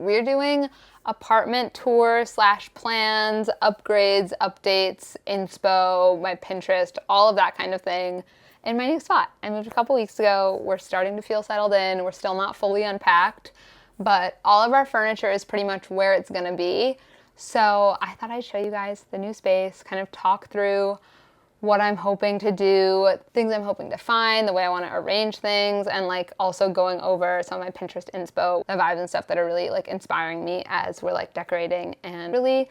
We're doing apartment tour / plans, upgrades, updates, inspo, my Pinterest, all of that kind of thing in my new spot. I moved a couple weeks ago. We're starting to feel settled in. We're still not fully unpacked, but all of our furniture is pretty much where it's gonna be. So I thought I'd show you guys the new space, kind of talk through what I'm hoping to do, things I'm hoping to find, the way I want to arrange things, and like also going over some of my Pinterest inspo, the vibes and stuff that are really like inspiring me as we're like decorating and really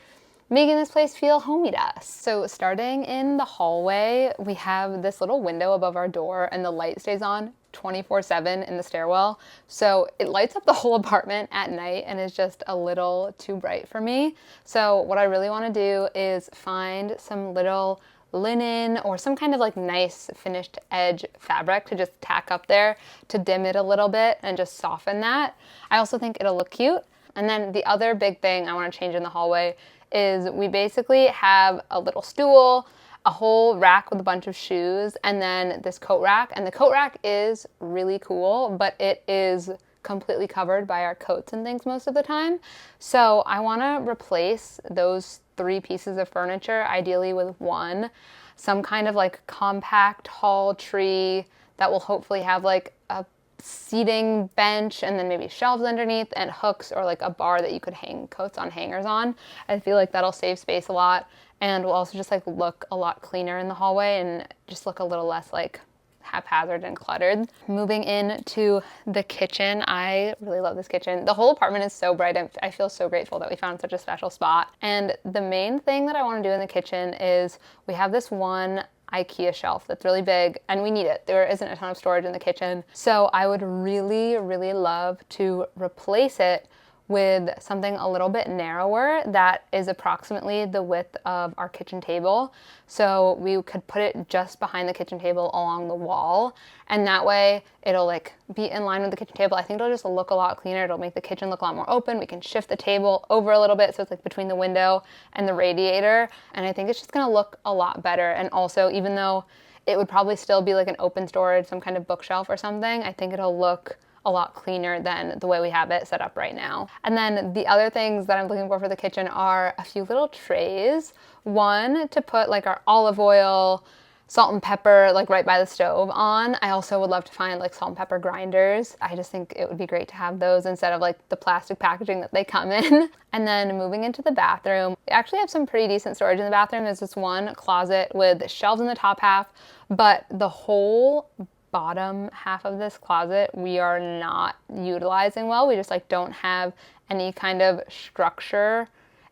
making this place feel homey to us. So starting in the hallway, we have this little window above our door and the light stays on 24/7 in the stairwell. So it lights up the whole apartment at night and is just a little too bright for me. So what I really want to do is find some little linen or some kind of like nice finished edge fabric to just tack up there to dim it a little bit and just soften that. I also think it'll look cute. And then the other big thing I want to change in the hallway is we basically have a little stool, a whole rack with a bunch of shoes, and then this coat rack. And the coat rack is really cool, but it is completely covered by our coats and things most of the time. So I want to replace those 3 pieces of furniture, ideally with one, some kind of like compact hall tree that will hopefully have like a seating bench and then maybe shelves underneath and hooks or like a bar that you could hang coats on hangers on. I feel like that'll save space a lot and will also just like look a lot cleaner in the hallway and just look a little less like haphazard and cluttered. Moving into the kitchen, I really love this kitchen. The whole apartment is so bright. I feel so grateful that we found such a special spot. And the main thing that I want to do in the kitchen is we have this one IKEA shelf that's really big and we need it. There isn't a ton of storage in the kitchen. So I would really, really love to replace it with something a little bit narrower that is approximately the width of our kitchen table. So we could put it just behind the kitchen table along the wall, and that way it'll like be in line with the kitchen table. I think it'll just look a lot cleaner. It'll make the kitchen look a lot more open. We can shift the table over a little bit so it's like between the window and the radiator, and I think it's just gonna look a lot better. And also, even though it would probably still be like an open storage, some kind of bookshelf or something, I think it'll look a lot cleaner than the way we have it set up right now. And then the other things that I'm looking for the kitchen are a few little trays. One to put like our olive oil, salt and pepper like right by the stove on. I also would love to find like salt and pepper grinders. I just think it would be great to have those instead of like the plastic packaging that they come in. And then moving into the bathroom, we actually have some pretty decent storage in the bathroom. There's this one closet with shelves in the top half, but the whole bottom half of this closet we are not utilizing well. We just like don't have any kind of structure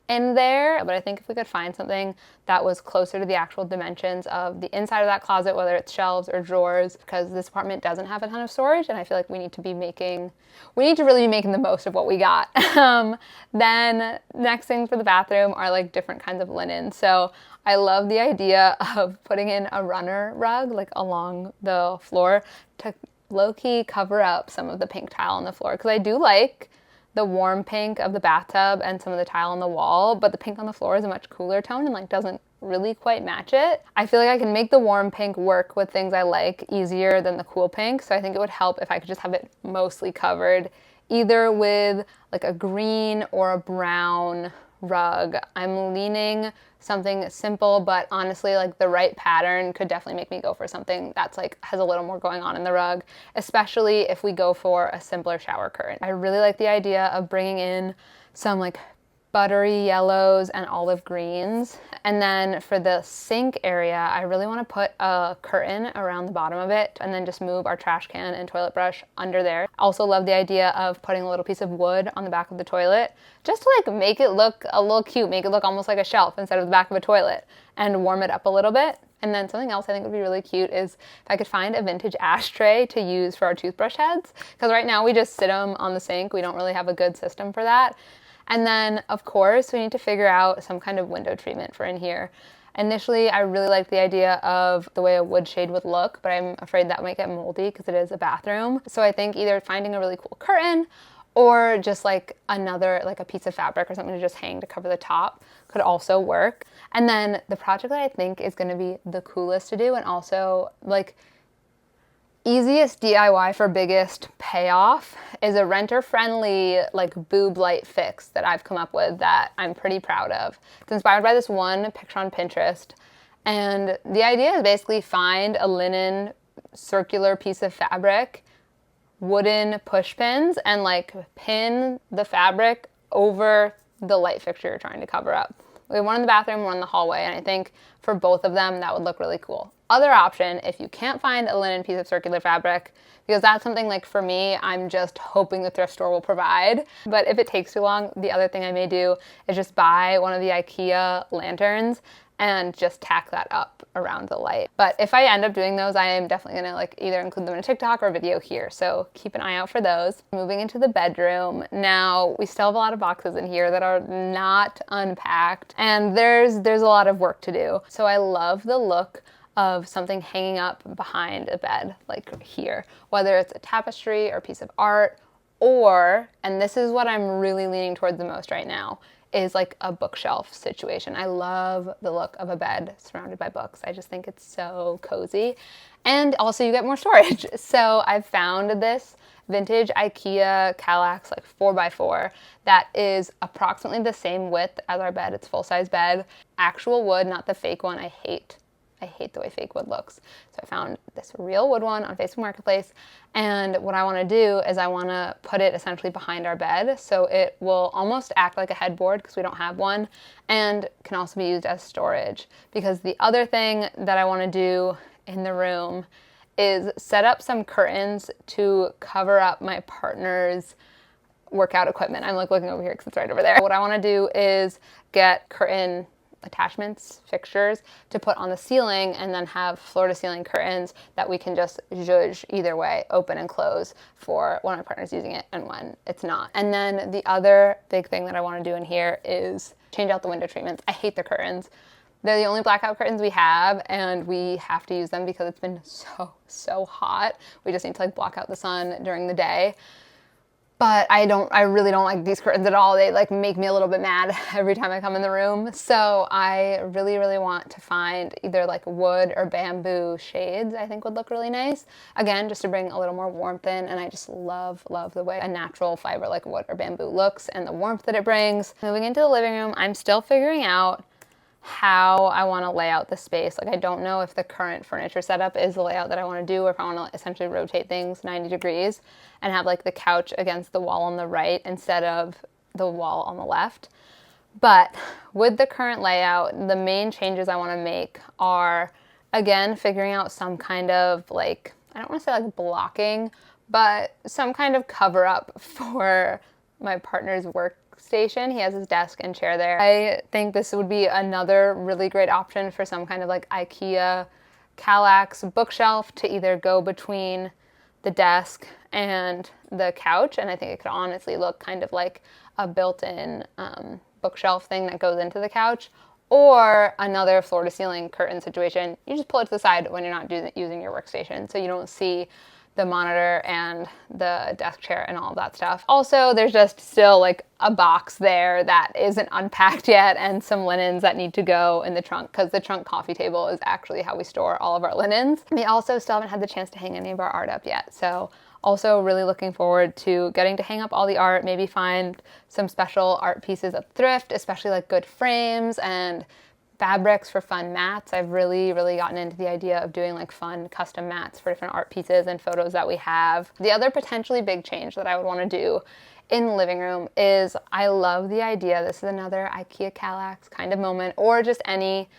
in there. But I think if we could find something that was closer to the actual dimensions of the inside of that closet, whether it's shelves or drawers, because this apartment doesn't have a ton of storage and I feel like we need to really be making the most of what we got. Then next things for the bathroom are like different kinds of linen. So I love the idea of putting in a runner rug like along the floor to low-key cover up some of the pink tile on the floor, because I do like the warm pink of the bathtub and some of the tile on the wall, but the pink on the floor is a much cooler tone and like doesn't really quite match it. I feel like I can make the warm pink work with things I like easier than the cool pink, so I think it would help if I could just have it mostly covered either with like a green or a brown rug. I'm leaning something simple, but honestly like the right pattern could definitely make me go for something that's like has a little more going on in the rug, especially if we go for a simpler shower curtain. I really like the idea of bringing in some like buttery yellows and olive greens. And then for the sink area, I really want to put a curtain around the bottom of it and then just move our trash can and toilet brush under there. Also love the idea of putting a little piece of wood on the back of the toilet just to like make it look a little cute, make it look almost like a shelf instead of the back of a toilet, and warm it up a little bit. And then something else I think would be really cute is if I could find a vintage ashtray to use for our toothbrush heads, because right now we just sit them on the sink. We don't really have a good system for that. And then, of course, we need to figure out some kind of window treatment for in here. Initially, I really liked the idea of the way a wood shade would look, but I'm afraid that might get moldy because it is a bathroom. So I think either finding a really cool curtain or just like another, like a piece of fabric or something to just hang to cover the top could also work. And then the project that I think is going to be the coolest to do, and also like easiest DIY for biggest payoff is a renter-friendly like boob light fix that I've come up with that I'm pretty proud of. It's inspired by this one picture on Pinterest, and the idea is basically find a linen circular piece of fabric, wooden push pins, and like pin the fabric over the light fixture you're trying to cover up. We have one in the bathroom, one in the hallway, and I think for both of them that would look really cool. Other option, if you can't find a linen piece of circular fabric, because that's something like for me, I'm just hoping the thrift store will provide. But if it takes too long, the other thing I may do is just buy one of the IKEA lanterns and just tack that up around the light. But if I end up doing those, I am definitely gonna like either include them in a TikTok or a video here. So keep an eye out for those. Moving into the bedroom. Now, we still have a lot of boxes in here that are not unpacked, and there's a lot of work to do. So I love the look of something hanging up behind a bed, like here, whether it's a tapestry or a piece of art, or, and this is what I'm really leaning towards the most right now, is like a bookshelf situation. I love the look of a bed surrounded by books. I just think it's so cozy. And also you get more storage. So I've found this vintage IKEA Kallax like 4x4 that is approximately the same width as our bed. It's full-size bed. Actual wood, not the fake one. I hate the way fake wood looks. So I found this real wood one on Facebook Marketplace, and what I want to do is I want to put it essentially behind our bed so it will almost act like a headboard because we don't have one, and can also be used as storage. Because the other thing that I want to do in the room is set up some curtains to cover up my partner's workout equipment. I'm like looking over here because it's right over there. What I want to do is get curtain attachments, fixtures to put on the ceiling, and then have floor to ceiling curtains that we can just zhuzh either way, open and close for when my partner's using it and when it's not. And then the other big thing that I want to do in here is change out the window treatments. I hate the curtains. They're the only blackout curtains we have, and we have to use them because it's been so hot. We just need to like block out the sun during the day. But I really don't like these curtains at all. They like make me a little bit mad every time I come in the room. So I really want to find either like wood or bamboo shades I think would look really nice. Again, just to bring a little more warmth in, and I just love the way a natural fiber like wood or bamboo looks and the warmth that it brings. Moving into the living room, I'm still figuring out how I want to lay out the space. Like I don't know if the current furniture setup is the layout that I want to do, or if I want to essentially rotate things 90 degrees and have like the couch against the wall on the right instead of the wall on the left. But with the current layout, the main changes I want to make are, again, figuring out some kind of like, I don't want to say like blocking, but some kind of cover up for my partner's workstation. He has his desk and chair there. I think this would be another really great option for some kind of like IKEA Kallax bookshelf to either go between the desk and the couch, and I think it could honestly look kind of like a built-in bookshelf thing that goes into the couch, or another floor-to-ceiling curtain situation. You just pull it to the side when you're not using your workstation, so you don't see the monitor and the desk chair and all of that stuff. Also, there's just still like a box there that isn't unpacked yet, and some linens that need to go in the trunk, because the trunk coffee table is actually how we store all of our linens. We also still haven't had the chance to hang any of our art up yet, so also really looking forward to getting to hang up all the art, maybe find some special art pieces at thrift, especially like good frames and fabrics for fun mats. I've really gotten into the idea of doing like fun custom mats for different art pieces and photos that we have. The other potentially big change that I would want to do in the living room is I love the idea, this is another IKEA Kallax kind of moment, or just any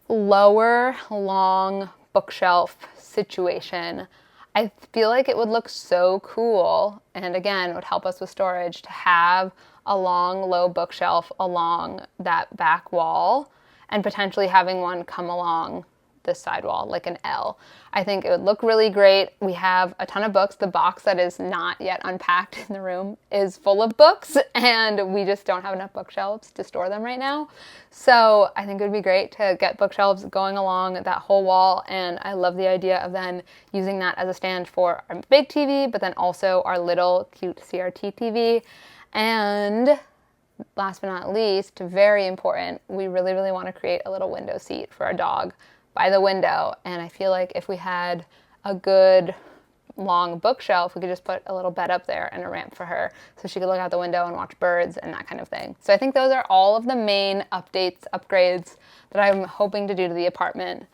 lower long bookshelf situation. I feel like it would look so cool, and again, would help us with storage, to have a long low bookshelf along that back wall, and potentially having one come along this side wall, like an L. I think it would look really great. We have a ton of books. The box that is not yet unpacked in the room is full of books, and we just don't have enough bookshelves to store them right now. So I think it would be great to get bookshelves going along that whole wall, and I love the idea of then using that as a stand for our big TV, but then also our little cute CRT TV. And last but not least, very important, we really want to create a little window seat for our dog by the window. And I feel like if we had a good long bookshelf, we could just put a little bed up there and a ramp for her so she could look out the window and watch birds and that kind of thing. So I think those are all of the main updates, upgrades that I'm hoping to do to the apartment.